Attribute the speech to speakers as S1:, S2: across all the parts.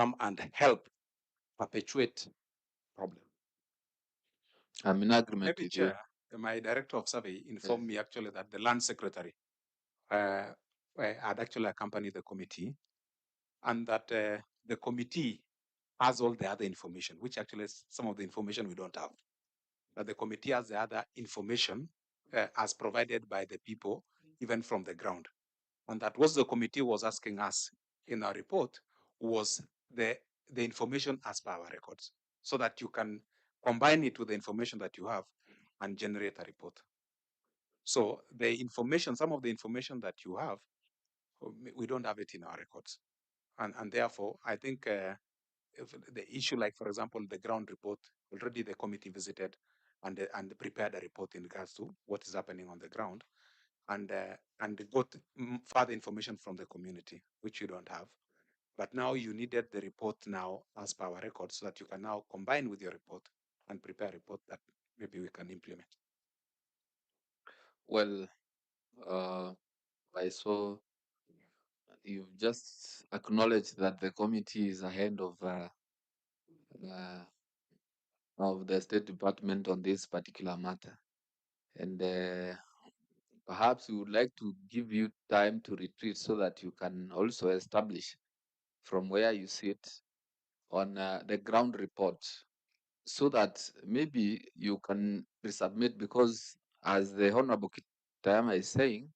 S1: come and help perpetuate problem.
S2: I'm in agreement
S1: Maybe,
S2: with you.
S1: Chair, my director of survey informed me actually that the land secretary had actually accompanied the committee, and that the committee has all the other information, which actually is some of the information we don't have. That the committee has the other information as provided by the people, even from the ground. And that what the committee was asking us in our report was the information as per our records, so that you can combine it with the information that you have and generate a report. So the information, some of the information that you have, we don't have it in our records. And therefore, I think if the issue, like, for example, the ground report, already the committee visited and prepared a report in regards to what is happening on the ground, and got further information from the community, which you don't have. But now you needed the report now as per our records, so that you can now combine with your report and prepare a report that maybe we can implement.
S2: Well, I saw you've just acknowledged that the committee is ahead of the State Department on this particular matter, and perhaps we would like to give you time to retreat so that you can also establish from where you sit on the ground report, so that maybe you can resubmit, because as the Honorable Kitayama is saying,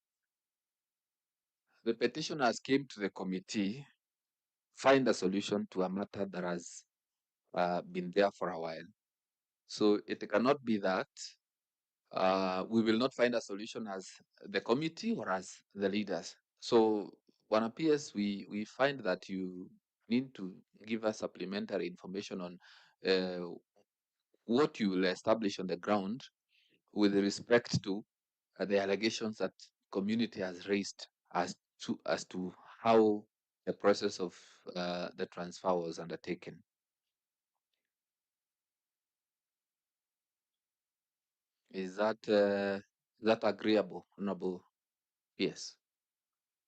S2: the petitioners came to the committee, find a solution to a matter that has been there for a while. So it cannot be that we will not find a solution as the committee or as the leaders. So one appears we find that you need to give us supplementary information on what you will establish on the ground with respect to the allegations that community has raised as to how the process of the transfer was undertaken. Is that agreeable, Honorable? Yes.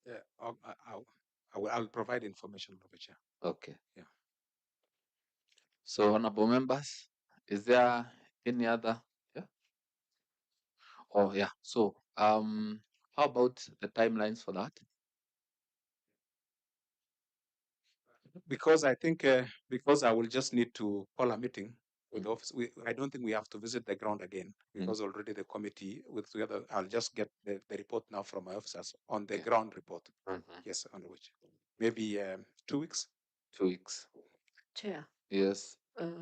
S1: Yeah, I'll provide information, Robert Chair.
S2: Okay.
S1: Yeah.
S2: So, honorable members, is there any other? Yeah. Oh, yeah. So, how about the timelines for that?
S1: Because I think because I will just need to call a meeting with the office. I don't think we have to visit the ground again, because already the committee with together. I'll just get the report now from my officers on the ground report. Yes, on which maybe 2 weeks.
S2: 2 weeks.
S3: Chair,
S2: Yes.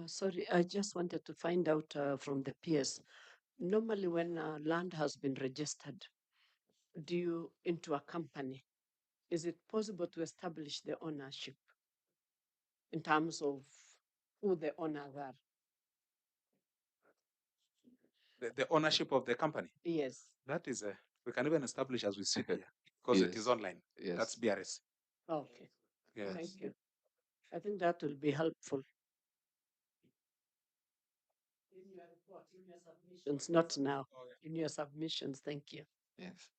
S3: sorry, I just wanted to find out from the peers. Normally, when land has been registered due into a company, is it possible to establish the ownership in terms of who the owners are?
S1: The ownership of the company.
S3: Yes.
S1: That is we can even establish as we sit here, because it is
S2: Yes.
S1: online.
S2: Yes.
S1: That's BRS.
S3: Okay.
S1: Yes.
S3: Thank you. I think that will be helpful. In your report, in your submissions, not now. In your submissions, thank you.
S2: Yes.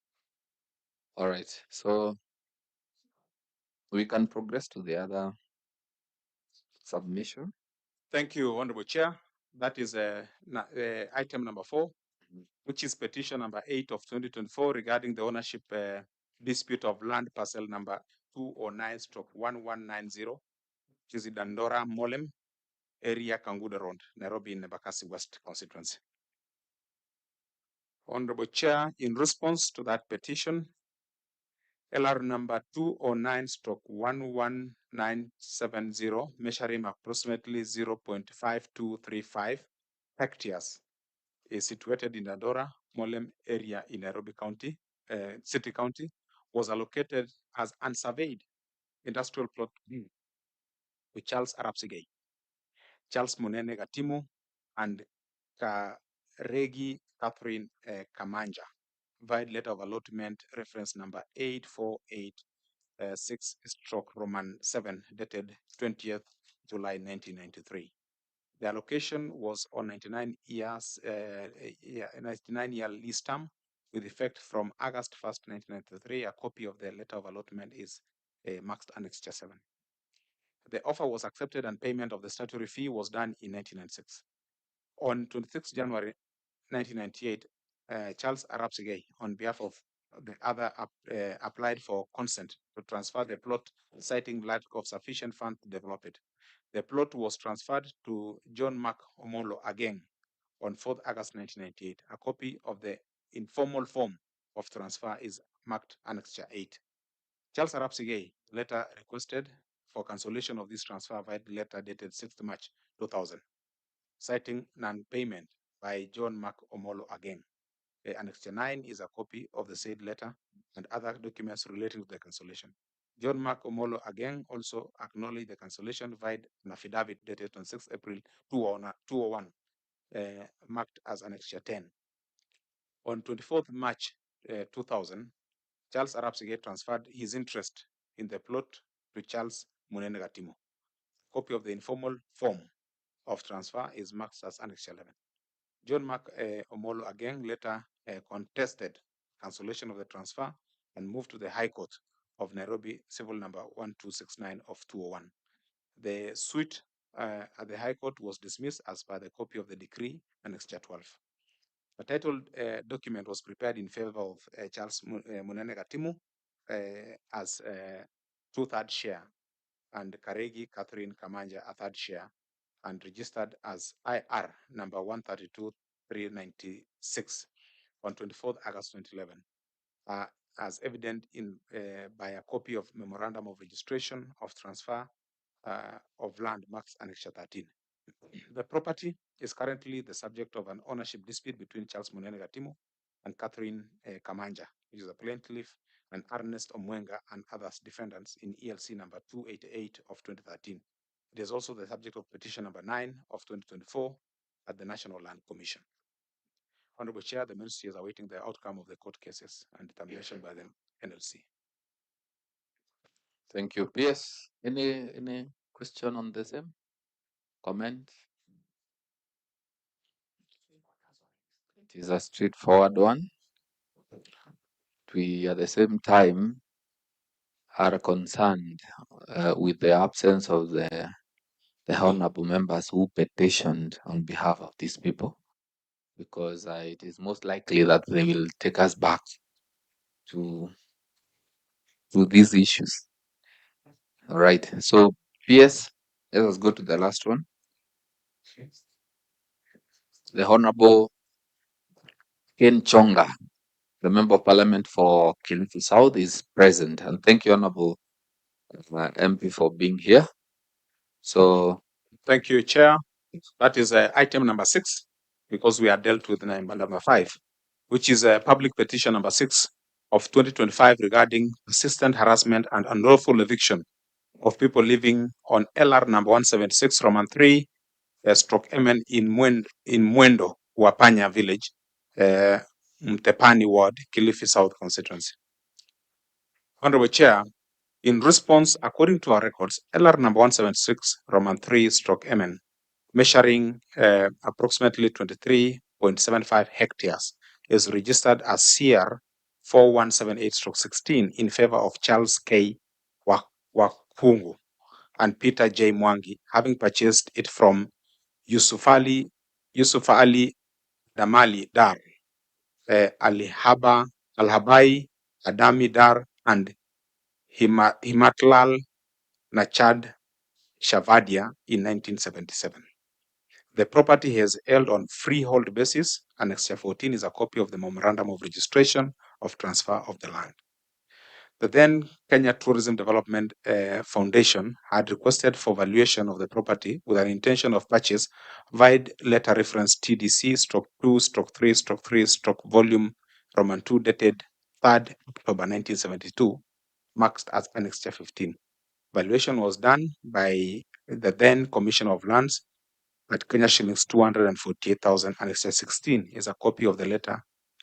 S2: All right. So we can progress to the other submission.
S1: Thank you, Honorable Chair. That is item number 4, which is petition number 8 of 2024 regarding the ownership dispute of land parcel number 209/1190, which is Dandora Molem area, Kanguda Road, Nairobi, in Embakasi West constituency. Honorable Chair, in response to that petition, LR number 209/11970, measuring approximately 0.5235 hectares, is situated in Dandora Molem area in Nairobi County, City County, was allocated as unsurveyed industrial plot B with Charles Arapsigei, Charles Munene Gatimu, and Karegi Catherine Kamanja, via letter of allotment reference number 848/6/Roman 7, dated 20th July 1993. The allocation was on 99-year lease term with effect from August 1st, 1993. A copy of the letter of allotment is marked Annexure 7. The offer was accepted and payment of the statutory fee was done in 1996. On 26 January 1998, Charles Arap Sigei, on behalf of the other, applied for consent to transfer the plot, citing lack of sufficient funds to develop it. The plot was transferred to John Mark Omolo again on 4th August 1998. A copy of the informal form of transfer is marked Annexure 8. Charles Arap Sigei later requested for cancellation of this transfer via letter dated 6th March 2000, citing non-payment by John Mark Omolo again. Annexure 9 is a copy of the said letter and other documents relating to the cancellation. John Mark Omolo again also acknowledged the cancellation via an affidavit dated on 6 April 2001, marked as Annexure 10. On 24th March 2000, Charles Arap Sigei transferred his interest in the plot to Charles Munene Gatimo. Copy of the informal form of transfer is marked as Annexure 11. John Mark Omolo again later contested cancellation of the transfer and moved to the High Court of Nairobi, civil number 1269 of 201. The suit at the High Court was dismissed as per the copy of the decree, Annexure 12. The titled document was prepared in favor of Charles Munene Gatimu as 2/3 share, and Karegi Catherine Kamanja a 3rd share, and registered as IR number 132396 on 24th August 2011, as evident in by a copy of memorandum of registration of transfer of land marks Annexure 13. The property is currently the subject of an ownership dispute between Charles Munene Gatimu and Catherine Kamanja, which is a plaintiff, and Ernest Omwenga and others defendants in ELC number 288 of 2013. It is also the subject of petition number 9 of 2024 at the National Land Commission. Honorable Chair, the ministry is awaiting the outcome of the court cases and determination by the NLC.
S2: Thank you. PS, any question on the same? Comment? It is a straightforward one. We at the same time are concerned with the absence of the honorable members who petitioned on behalf of these people, because it is most likely that they will take us back to these issues. All right. So, PS, let us go to the last one. The Honorable Ken Chonga, the Member of Parliament for Kilifi South, is present. And thank you, Honorable MP, for being here. So,
S1: thank you, Chair. That is item number 6, because we are dealt with number 5, which is public petition number 6 of 2025 regarding persistent harassment and unlawful eviction of people living on LR number 176 Roman 3 stroke MN in Mwendo, Wapanya village, Mtepani ward, Kilifi South constituency. Honorable Chair, in response, according to our records, LR number 176 Roman 3 stroke MN, measuring approximately 23.75 hectares, is registered as CR 4178/16 in favor of Charles K. Wakungu and Peter J. Mwangi, having purchased it from Yusuf Ali Damali Dar, Alhabai Adami Dar, and Himatlal Nachad Shavadia in 1977. The property has held on freehold basis. Annexure 14 is a copy of the memorandum of registration of transfer of the land. The then Kenya Tourism Development Foundation had requested for valuation of the property with an intention of purchase via letter reference TDC/2/3/3/volume Roman 2 dated 3rd October 1972, marked as Annexure 15. Valuation was done by the then Commissioner of Lands at Kenya shillings 248,000. Annexure 16 is a copy of the letter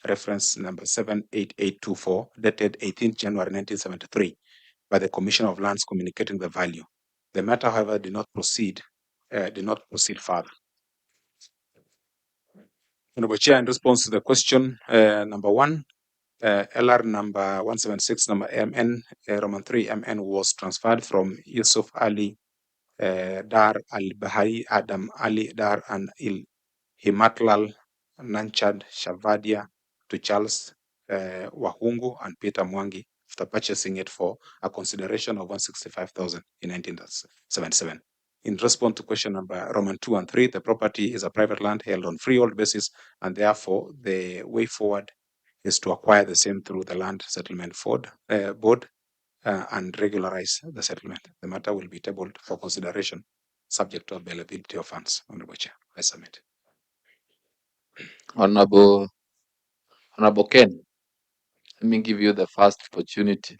S1: reference number 78824 dated 18th January 1973 by the Commissioner of Lands communicating the value. The matter, however, did not proceed further. Honorable Chair, in response to the question number 1, LR number 176 number MN Roman 3 MN was transferred from Yusuf Ali Dar al-Bahari, Adam Ali Dar, and Himatlal Nanchad Shavadia to Charles Wahungu and Peter Mwangi after purchasing it for a consideration of 165,000 in 1977. In response to question number Roman 2 and 3, the property is a private land held on freehold basis, and therefore the way forward is to acquire the same through the Land Settlement Board and regularize the settlement. The matter will be tabled for consideration, subject to availability of funds. Honorable Chair, I submit.
S2: Honorable Ken, let me give you the first opportunity.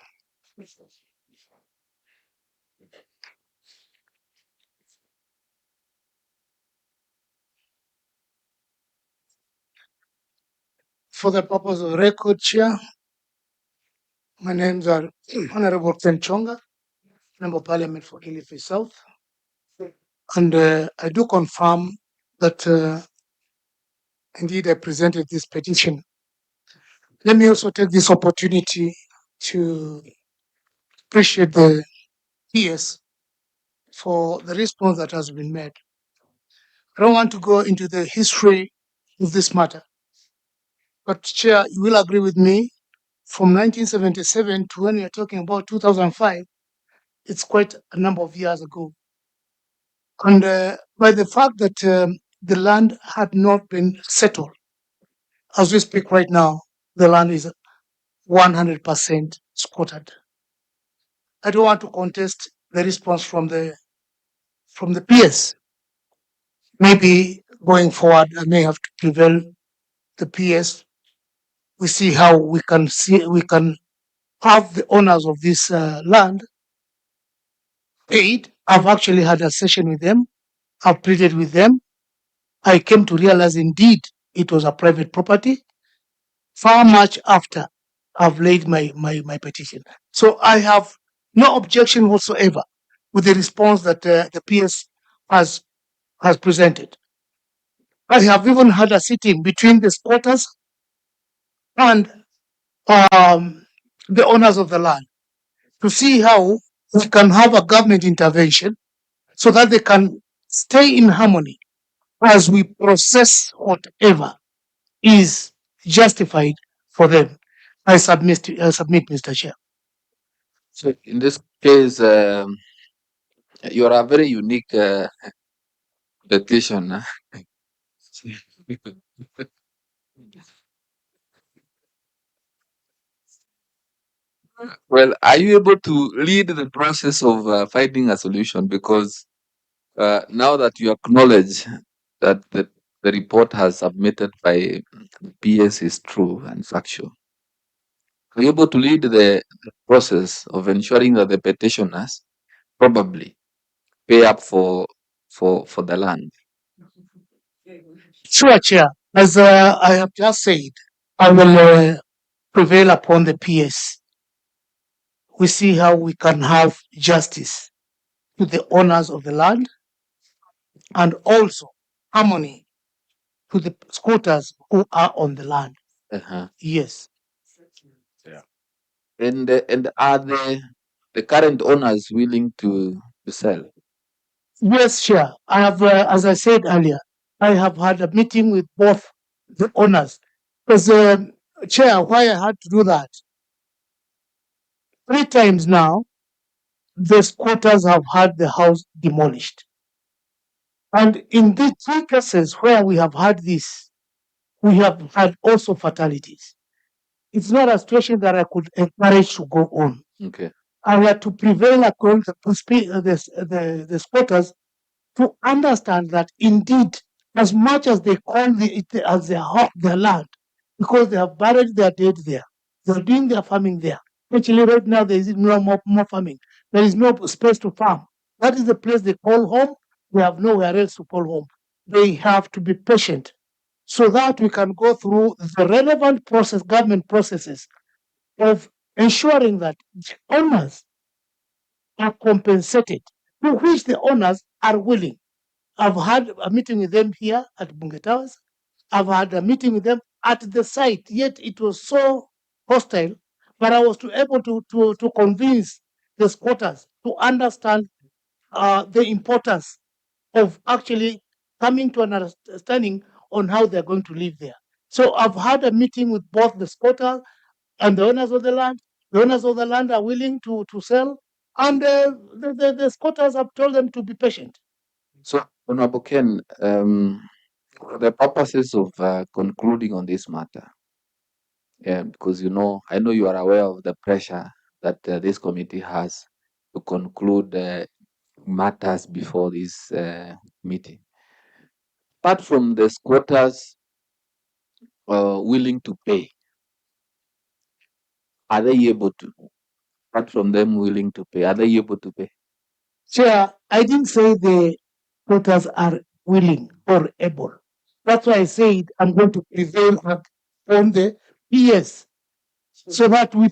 S4: For the purpose of record, Chair, my names are Honorable Ken Chonga, Member of Parliament for Kilifi South. And I do confirm that indeed I presented this petition. Let me also take this opportunity to appreciate the PS for the response that has been made. I don't want to go into the history of this matter, but Chair, you will agree with me, from 1977 to when we are talking about 2005, it's quite a number of years ago. And by the fact that the land had not been settled, as we speak right now, the land is 100% squatted. I don't want to contest the response from the PS. Maybe going forward, I may have to prevail the PS. We see how we can have the owners of this land paid. I've actually had a session with them. I've pleaded with them. I came to realize indeed it was a private property far much after I've laid my petition. So I have no objection whatsoever with the response that the PS has presented. I have even had a sitting between the squatters and the owners of the land to see how we can have a government intervention so that they can stay in harmony as we process whatever is justified for them. I submit, Mr. Chair.
S2: So in this case, you are a very unique petitioner. Well, are you able to lead the process of finding a solution? Because now that you acknowledge that the report has submitted by PS is true and factual, are you able to lead the process of ensuring that the petitioners probably pay up for the land?
S4: Sure, Chair. As I have just said, I will prevail upon the PS. We see how we can have justice to the owners of the land and also harmony to the squatters who are on the land. Yes.
S2: And are the current owners willing to sell?
S4: Yes, Chair. I have, as I said earlier, I have had a meeting with both the owners. Because, Chair, why I had to do that? 3 times now, the squatters have had the house demolished. And in the 3 cases where we have had this, we have had also fatalities. It's not a situation that I could encourage to go on.
S2: Okay.
S4: I had to prevail upon the squatters to understand that indeed, as much as they call it as their land, because they have buried their dead there, they're doing their farming there. Actually, right now there is no more farming. There is no space to farm. That is the place they call home. They have nowhere else to call home. They have to be patient so that we can go through the relevant process, government processes of ensuring that the owners are compensated, to which the owners are willing. I've had a meeting with them here at Bunge Towers. I've had a meeting with them at the site, yet it was so hostile, but I was able to convince the squatters to understand the importance of actually coming to an understanding on how they're going to live there. So I've had a meeting with both the squatters and the owners of the land. The owners of the land are willing to sell, and the squatters have told them to be patient.
S2: So, Honorable Ken, for the purposes of concluding on this matter, because I know you are aware of the pressure that this committee has to conclude matters before this meeting. Apart from the squatters willing to pay, are they able to? Apart from them willing to pay, are they able to pay?
S4: Chair, I didn't say the voters are willing or able. That's why I said I'm going to prevail on the PS so that we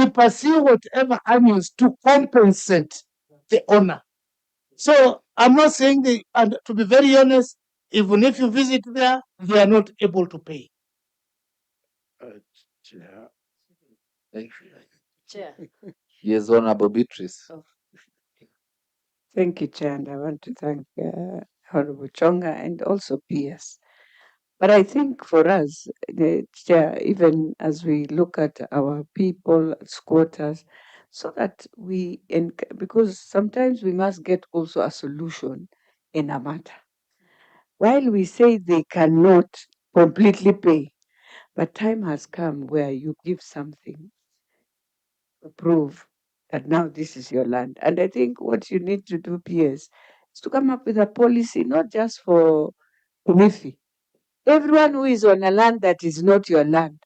S4: pursue whatever avenues to compensate the owner. So I'm not saying and to be very honest, even if you visit there, they are not able to pay.
S3: Chair.
S2: Yes, Honorable Beatrice.
S5: Thank you, Chair, and I want to thank Honorable Chonga and also PS. But I think for us, the Chair, even as we look at our people, squatters, so that because sometimes we must get also a solution in a matter. While we say they cannot completely pay, but time has come where you give something to prove that now this is your land. And I think what you need to do, PS, is to come up with a policy, not just for Kilifi. Everyone who is on a land that is not your land,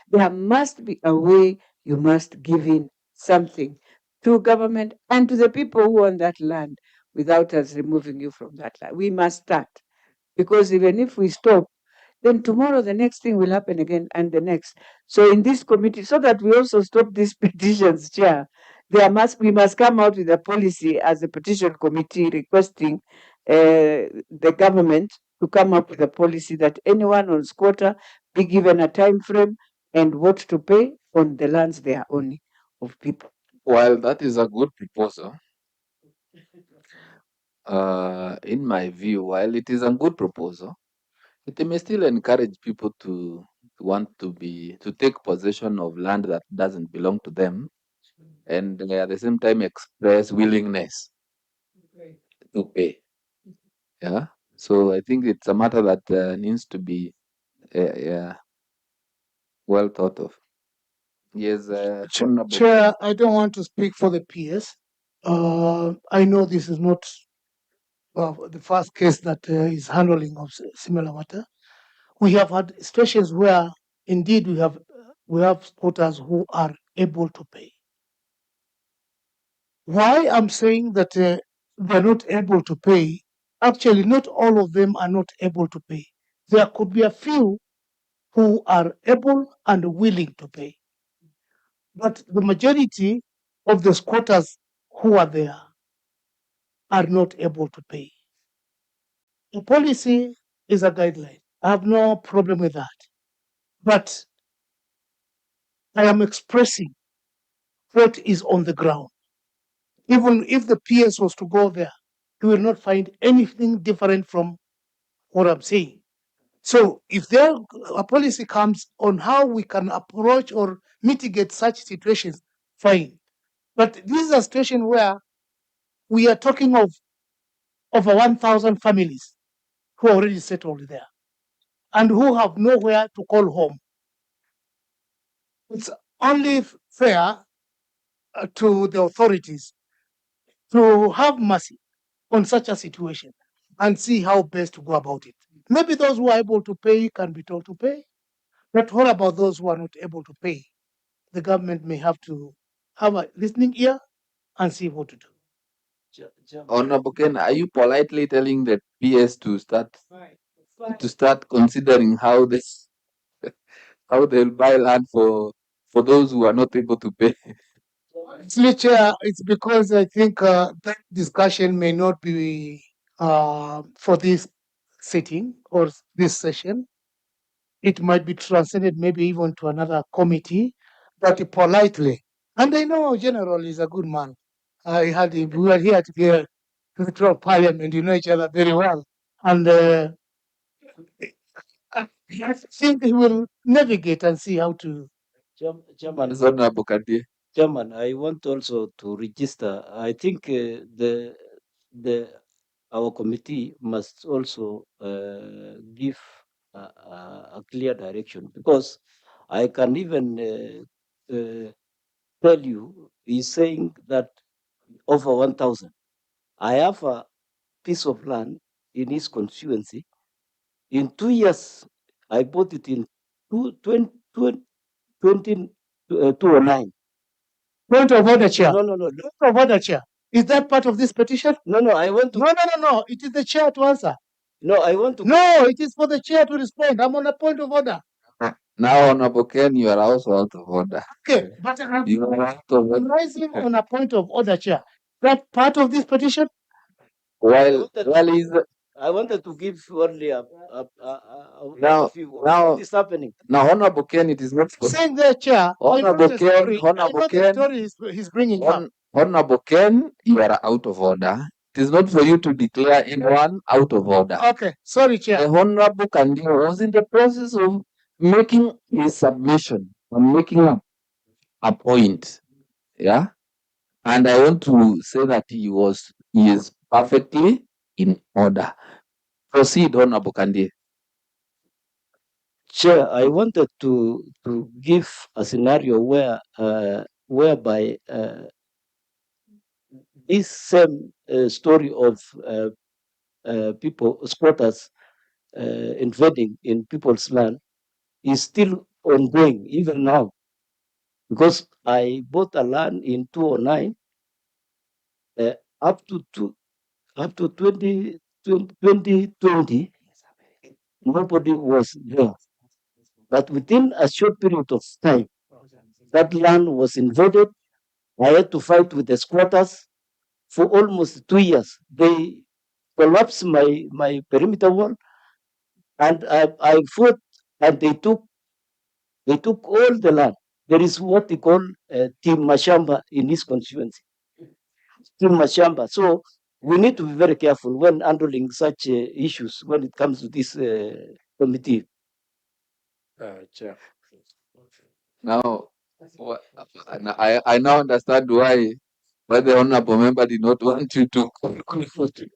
S5: there must be a way you must give in something to government and to the people who own that land without us removing you from that land. We must start. Because even if we stop, then tomorrow the next thing will happen again and the next. So in this committee, so that we also stop these petitions, Chair, we must come out with a policy as a petition committee requesting the government to come up with a policy that anyone on squatter be given a time frame and what to pay on the lands they are owning of people.
S2: While that is a good proposal, in my view, while it is a good proposal, it may still encourage people to want to take possession of land that doesn't belong to them, and at the same time express willingness to pay. Yeah. So I think it's a matter that needs to be well thought of. Yes,
S4: Chair, I don't want to speak for the PS. I know this is not the first case that is handling of similar matter. We have had situations where indeed we have squatters who are able to pay. Why I'm saying that they're not able to pay, actually not all of them are not able to pay. There could be a few who are able and willing to pay. But the majority of the squatters who are there are not able to pay. The policy is a guideline. I have no problem with that. But I am expressing what is on the ground. Even if the PS was to go there, he will not find anything different from what I'm saying. So if there a policy comes on how we can approach or mitigate such situations, fine. But this is a situation where we are talking of over 1,000 families who are already settled there and who have nowhere to call home. It's only fair to the authorities to have mercy on such a situation and see how best to go about it. Maybe those who are able to pay can be told to pay, but what about those who are not able to pay? The government may have to have a listening ear and see what to do.
S2: Honorable Ken, are you politely telling the PS to start considering how they'll buy land for those who are not able to pay?
S4: Actually, Chair, it's because I think that discussion may not be for this sitting or this session. It might be transcended maybe even to another committee, but politely. And I know General is a good man. I had him. We were here together to the Tour of Parliament. You know each other very well. And I think he will navigate and see how to.
S2: Chairman, Honorable Kadie.
S6: Chairman, I want also to register. I think our committee must also give a clear direction, because I can even tell you, he's saying that over 1,000. I have a piece of land in his constituency. In 2 years, I bought it in 2009.
S4: Point of order, Chair.
S6: No.
S4: Point of order, Chair. Is that part of this petition?
S6: No, I want to.
S4: No. It is the chair to answer.
S6: No, I want to.
S4: No, it is for the chair to respond. I'm on a point of order.
S2: Now, Honorable Ken, you are also out of order.
S4: Okay, but I'm
S2: You are out of order.
S4: rising on a point of order, Chair. That part of this petition?
S2: While
S6: I wanted to give only a
S2: now,
S6: few.
S2: now,
S6: What is happening?
S2: now, Honorable Ken, it is not for
S4: Saying there, Chair.
S2: Honorable Ken, Honorable Ken,
S4: story he's bringing up.
S2: Honorable Ken, you are out of order. It is not for you to declare anyone out of order.
S4: Okay, sorry, Chair.
S2: The Honorable Kandi was in the process of making his submission and making a point. Yeah. And I want to say that he is perfectly in order. Proceed, Honorable Kandi.
S6: Chair, I wanted to give a scenario where whereby this same story of people, squatters invading in people's land is still ongoing even now. Because I bought a land in 2009, up to 2020, nobody was there. But within a short period of time, that land was invaded. I had to fight with the squatters for almost 2 years. They collapsed my perimeter wall, and I fought, and they took all the land. There is what they call Team Mashamba in this constituency. Team Mashamba. So we need to be very careful when handling such issues when it comes to this committee.
S1: Chair.
S2: Now, I now understand why the honorable member did not want you to conclude.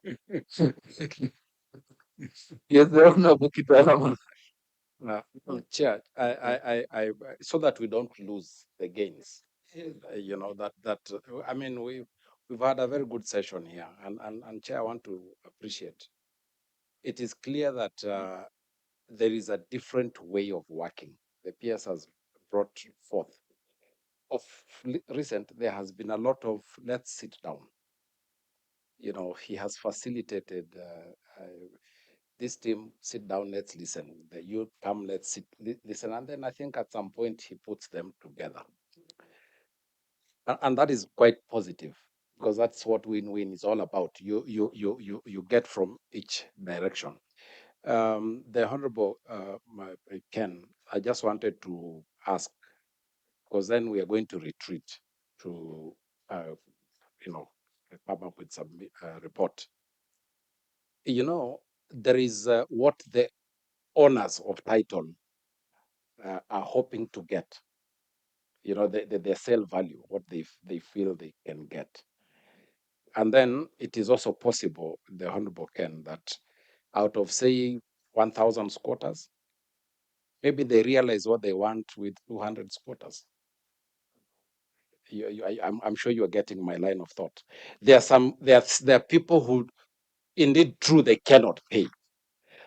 S2: Yes, the honorable Kitarama.
S1: Chair, I, so that we don't lose the gains, you know, I mean, we've had a very good session here, and Chair, I want to appreciate. It is clear that there is a different way of working. The PS has brought forth. Of recent, there has been a lot of let's sit down. You know, he has facilitated this team, sit down, let's listen. The youth come, let's sit, listen. And then I think at some point he puts them together. And that is quite positive, because that's what win-win is all about. You get from each direction. The Honorable Ken, I just wanted to ask, because then we are going to retreat to, come up with some report. You know, there is what the owners of title are hoping to get. You know, their sale value, what they feel they can get. And then it is also possible, the Honorable Ken, that out of, say, 1,000 squatters, maybe they realize what they want with 200 squatters. I'm sure you are getting my line of thought. There are people who, indeed, true, they cannot pay.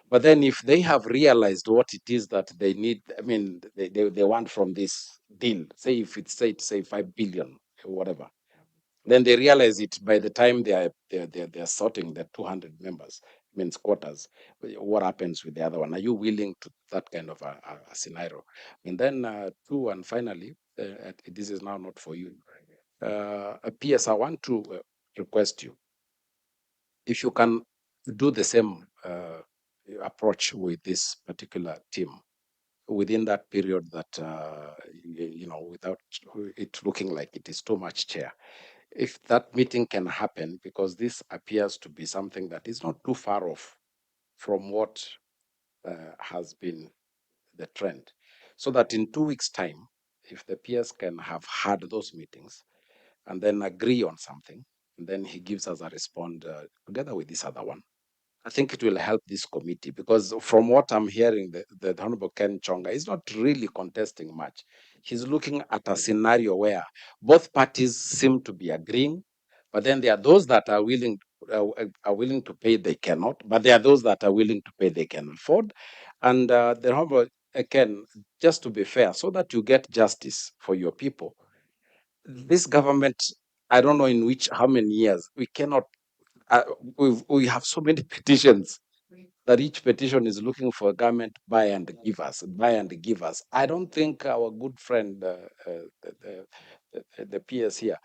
S1: But then if they have realized what it is that they need, I mean, they want from this deal, say if it's, say 5 billion or whatever, then they realize it by the time they're sorting the 200 members, I mean squatters, what happens with the other one? Are you willing to that kind of a scenario? And then two, and finally, this is now not for you. PS, I want to request you, if you can do the same approach with this particular team within that period that, without it looking like it is too much, Chair.
S7: if that meeting can happen, because this appears to be something that is not too far off from what has been the trend, so that in 2 weeks' time, if the peers can have had those meetings and then agree on something, and then he gives us a response together with this other one, I think it will help this committee, because from what I'm hearing, the Honorable Ken Chonga is not really contesting much. He's looking at a scenario where both parties seem to be agreeing, but then there are those that are willing to pay, they cannot, but there are those that are willing to pay, they can afford. And the Honorable Ken, just to be fair, so that you get justice for your people, this government, I don't know in how many years, we cannot we have so many petitions that each petition is looking for a government buy and give us, buy and give us. I don't think our good friend, the PS here,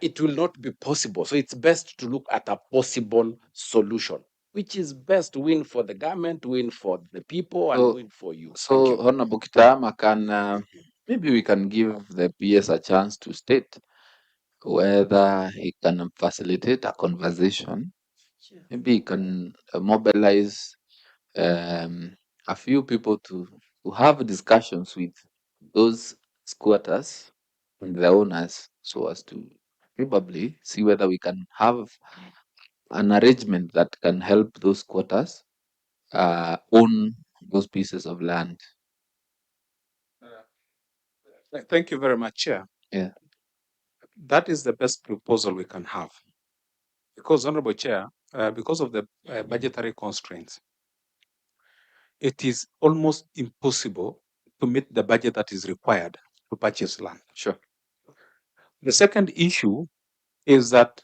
S7: it will not be possible. So it's best to look at a possible solution, which is best win for the government, win for the people, and win for you. Thank you.
S2: Honorable Kitama, can maybe we can give the PS a chance to state whether he can facilitate a conversation.
S3: Sure.
S2: Maybe he can mobilize a few people to have discussions with those squatters and the owners, so as to probably see whether we can have an arrangement that can help those squatters own those pieces of land.
S1: Thank you very much, Chair.
S2: Yeah.
S1: That is the best proposal we can have. Because, Honorable Chair, because of the budgetary constraints, it is almost impossible to meet the budget that is required to purchase land.
S2: Sure.
S1: The second issue is that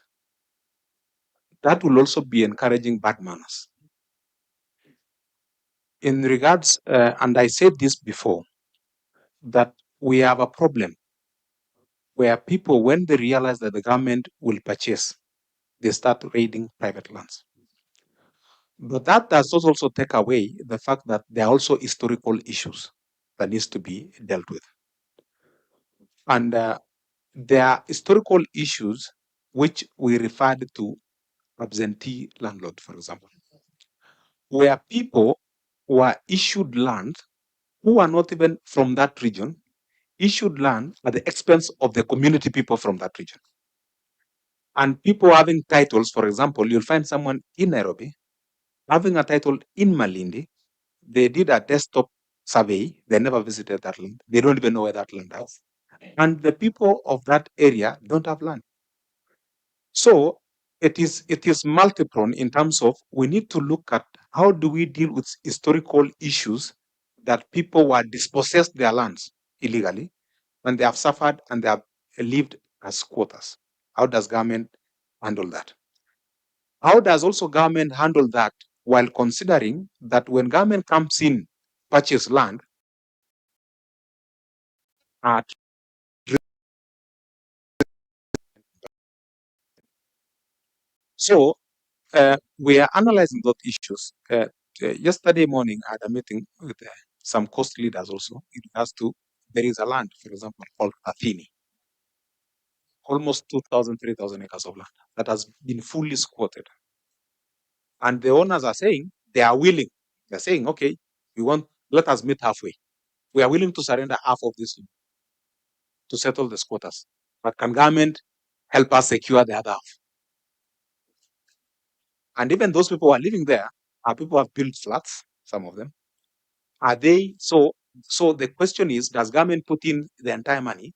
S1: will also be encouraging bad manners. In regards, and I said this before, that we have a problem where people, when they realize that the government will purchase, they start raiding private lands. But that does also take away the fact that there are also historical issues that needs to be dealt with. And there are historical issues which we referred to absentee landlord, for example, where people were issued land who are not even from that region, issued land at the expense of the community people from that region. And people having titles, for example, you'll find someone in Nairobi having a title in Malindi. They did a desktop survey. They never visited that land. They don't even know where that land is. And the people of that area don't have land. So it is multi-pronged in terms of we need to look at how do we deal with historical issues that people were dispossessed their lands illegally and they have suffered and they have lived as squatters. How does government handle that? How does also government handle that while considering that when government comes in, purchase land at so we are analyzing those issues. Yesterday morning, I had a meeting with some coast leaders also. It has to, there is a land, for example, called Athini, almost 2,000, 3,000 acres of land that has been fully squatted. And the owners are saying they are willing. They're saying, okay, let us meet halfway. We are willing to surrender half of this to settle the squatters. But can government help us secure the other half? And even those people who are living there are people who have built flats, some of them. Are they so the question is, does government put in the entire money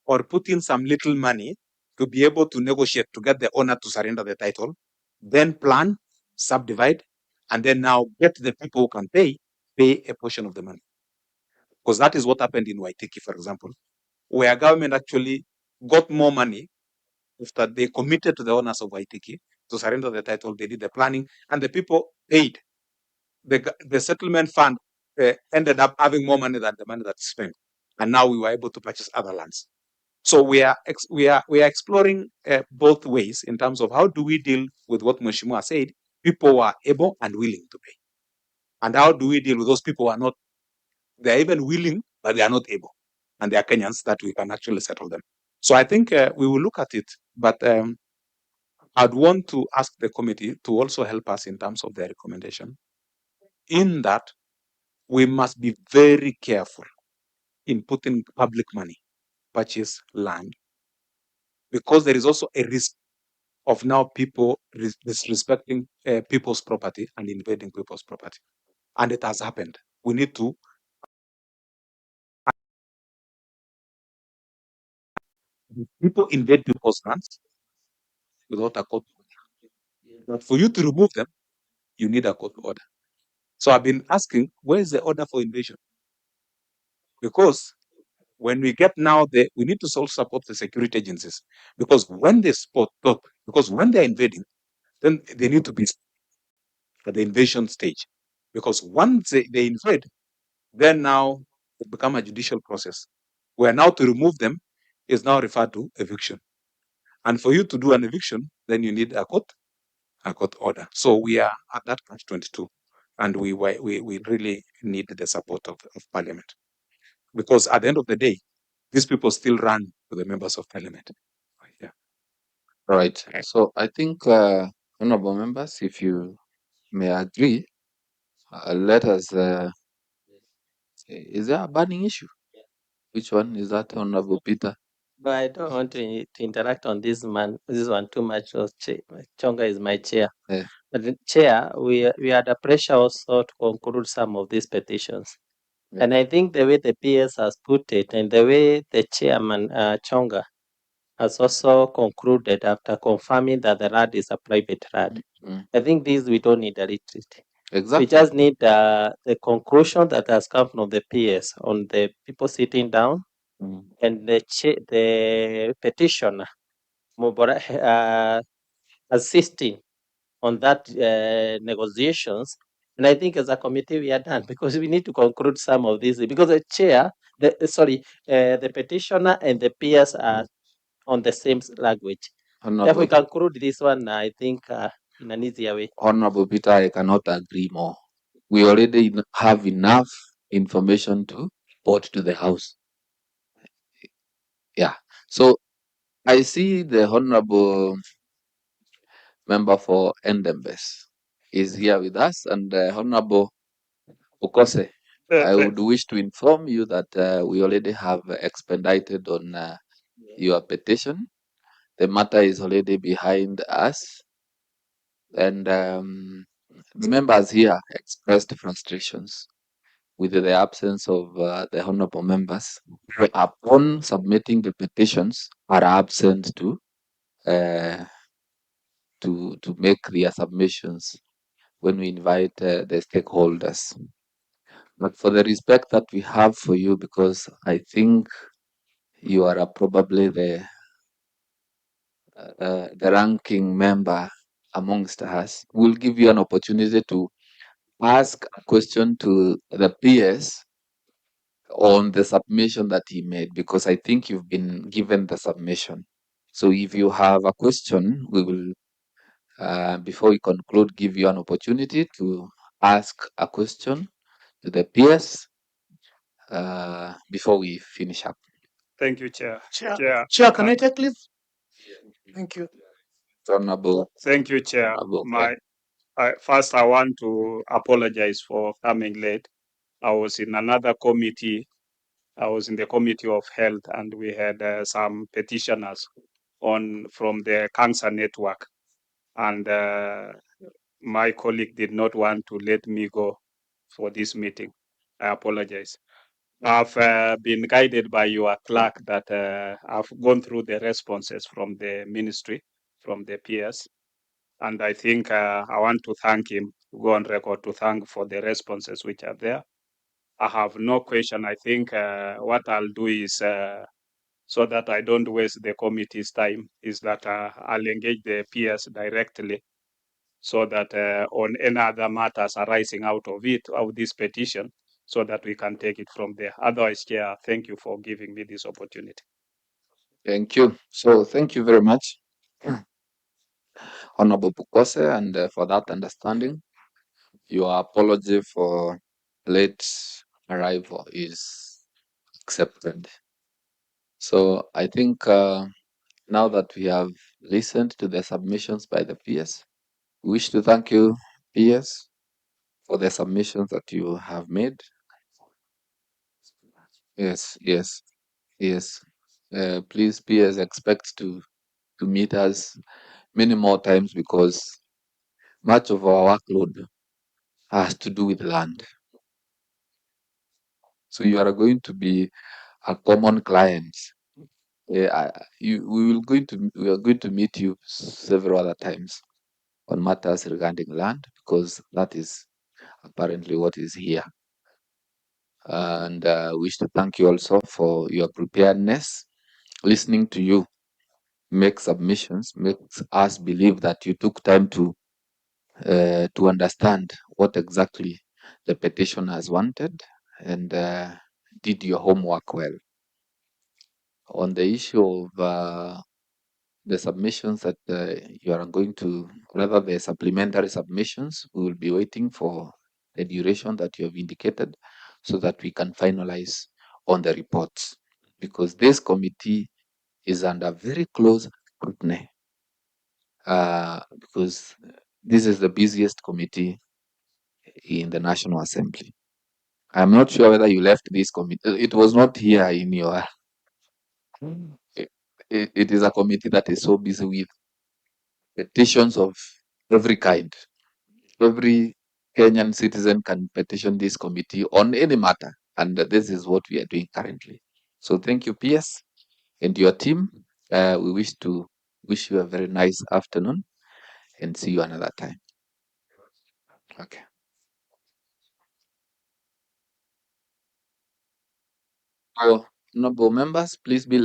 S1: or put in some little money to be able to negotiate to get the owner to surrender the title, then plan, subdivide, and then now get the people who can pay a portion of the money? Because that is what happened in Waitiki, for example, where government actually got more money after they committed to the owners of Waitiki to surrender the title. They did the planning, and the people paid. The settlement fund ended up having more money than the money that's spent, and now we were able to purchase other lands. So we are exploring both ways in terms of how do we deal with what Mheshimiwa said, people who are able and willing to pay, and how do we deal with those people who are not, they are even willing but they are not able, and they are Kenyans that we can actually settle them. So I think we will look at it, but I'd want to ask the committee to also help us in terms of their recommendation, in that we must be very careful in putting public money, purchase land, because there is also a risk of now people disrespecting people's property and invading people's property. And it has happened. We need to people invade people's lands without a court order. But for you to remove them, you need a court order. So I've been asking, where is the order for invasion? Because when we get now we need to also support the security agencies, because when they because when they're invading, then they need to be at the invasion stage. Because once they invade, then now it become a judicial process, where now to remove them is now referred to eviction. And for you to do an eviction, then you need a court order. So we are at that catch 22, and we really need the support of Parliament, because at the end of the day, these people still run to the members of Parliament. Yeah.
S2: Right. So I think, honorable members, if you may agree, let us. Is there a burning issue? Which one is that, Honorable Peter?
S8: But I don't want to interact on this one too much. Chonga is my chair.
S2: Yeah.
S8: But the chair, we are under pressure also to conclude some of these petitions.
S2: Yeah.
S8: And I think the way the PS has put it, and the way the chairman Chonga has also concluded after confirming that the RAD is a private RAD. I think we don't need a retreat.
S2: Exactly.
S8: We just need the conclusion that has come from the PS on the people sitting down and the petitioner assisting on that negotiations. And I think as a committee we are done, because we need to conclude some of these, because the chair, the petitioner and the PS are on the same language. If we conclude this one, I think in an easier way.
S2: Honorable Peter, I cannot agree more. We already have enough information to report to the House. Yeah. So I see the Honorable Member for Endembes is here with us, and Honorable Okose, I would wish to inform you that we already have expedited on your petition. The matter is already behind us, and the members here expressed frustrations with the absence of the honorable members upon submitting the petitions are absent to make their submissions when we invite the stakeholders. But for the respect that we have for you, because I think you are probably the ranking member amongst us, we'll give you an opportunity to ask a question to the PS on the submission that he made, because I think you've been given the submission. So if you have a question, we will, before we conclude, give you an opportunity to ask a question to the PS before we finish up.
S9: Thank you, Chair.
S4: Chair, can I take leave? Thank you.
S2: Honorable.
S9: Thank you, Chair. First, I want to apologize for coming late. I was in another committee. I was in the Committee of Health, and we had some petitioners from the Cancer Network, and my colleague did not want to let me go for this meeting. I apologize. I've been guided by your clerk that I've gone through the responses from the ministry, from the PS, and I think I want to thank him, go on record to thank for the responses which are there. I have no question. I think what I'll do is, so that I don't waste the committee's time, is that I'll engage the PS directly, so that on any other matters arising out of this petition, so that we can take it from there. Otherwise, Chair, thank you for giving me this opportunity.
S2: Thank you. So thank you very much, Honorable Bukose, and for that understanding. Your apology for late arrival is accepted. So I think now that we have listened to the submissions by the PS, we wish to thank you, PS, for the submissions that you have made. Yes, yes, yes. Please, PS, expect to meet us many more times because much of our workload has to do with land. So you are going to be a common client. We are going to meet you several other times on matters regarding land because that is apparently what is here. And wish to thank you also for your preparedness. Listening to you make submissions makes us believe that you took time to understand what exactly the petitioners wanted and did your homework well. On the issue of the submissions that you are going to, rather the supplementary submissions, we will be waiting for the duration that you have indicated so that we can finalize on the reports, because this committee is under very close scrutiny, because this is the busiest committee in the National Assembly. I'm not sure whether you left this committee. It was not here in your. It is a committee that is so busy with petitions of every kind. Every Kenyan citizen can petition this committee on any matter, and this is what we are doing currently. So thank you, PS, and your team. We wish you a very nice afternoon and see you another time. Okay. So, honorable members, please be